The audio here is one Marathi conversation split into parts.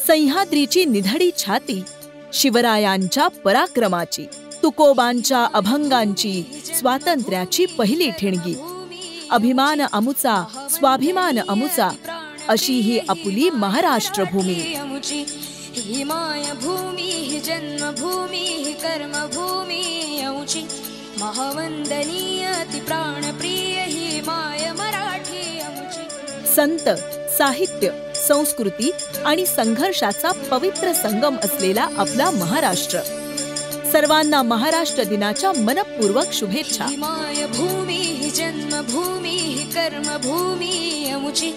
सह्याद्रीची निधडी छाती शिवरायांच्या पराक्रमाची, तुकोबांच्या अभंगांची, स्वातंत्र्याची पहिली ठिणगी. अभिमान अमुचा, स्वाभिमान अमुचा, अशी ही आपुली महाराष्ट्र भूमी. ही मायभूमी, ही जन्मभूमी, ही कर्मभूमी अमुची. महावंदनीय ती प्राणप्रिय ही माय मराठी अमुची. संत, साहित्य, संस्कृती आणि संघर्षाचा पवित्र संगम असलेला आपला महाराष्ट्र. सर्वांना महाराष्ट्र दिनाच्या मनपूर्वक शुभेच्छा. ही मायभूमी, ही जन्मभूमी, ही कर्मभूमी अमुची.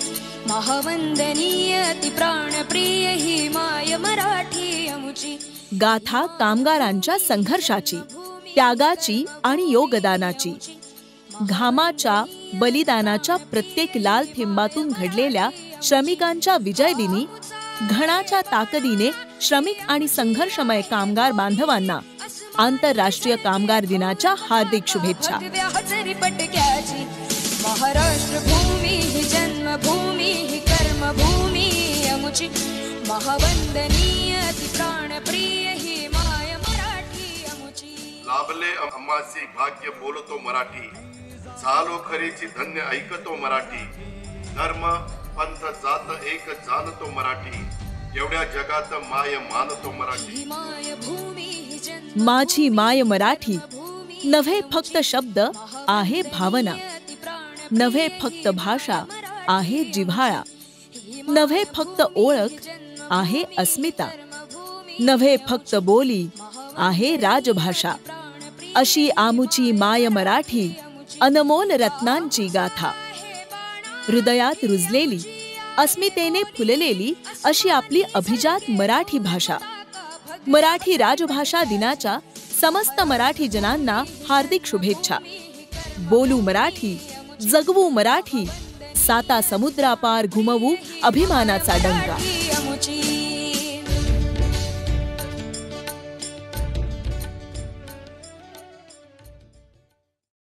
महावंदनीय ती प्राणप्रिय ही माय मराठी अमुची. गाथा कामगारांच्या संघर्षाची, त्यागाची आणि योगदानाची. घामाच्या, बलिदानाच्या प्रत्येक लाल थेंबातून घडलेल्या श्रमिकांच्या विजयदिनी घणाच्या ताकदीने श्रमिक आणि संघर्षमय कामगार बांधवांना आंतरराष्ट्रीय कामगार दिनाच्या हार्दिक शुभेच्छा. महाराष्ट्र भूमी, ही जन्मभूमी, ही कर्मभूमी अमुची. महावंदनीय ती प्राणप्रिय ही माय मराठी अमुची. लाभले आम्हासी भाग्य बोलतो मराठी, झालो खरीची धन्य ऐकतो मराठी. धर्म पंथ जात एक जाणतो मराठी, एवढ्या जगात माय मानतो मराठी. माझी माय मराठी नव्हे फक्त शब्द आहे भावना, नव्हे फक्त भाषा आहे जिव्हाळा, नव्हे फक्त ओळख आहे अस्मिता, नव्हे फक्त बोली आहे राजभाषा. अशी आमुची माय मराठी अनमोल रत्नांची गाथा. हृदयात रुजलेली, अस्मितेने फुललेली अशी आपली अभिजात मराठी भाषा. मराठी राजभाषा दिनाच्या समस्त मराठी जनांना हार्दिक शुभेच्छा. बोलू मराठी, जगवू मराठी, साता समुद्रापार घुमवू अभिमानाचा डंका.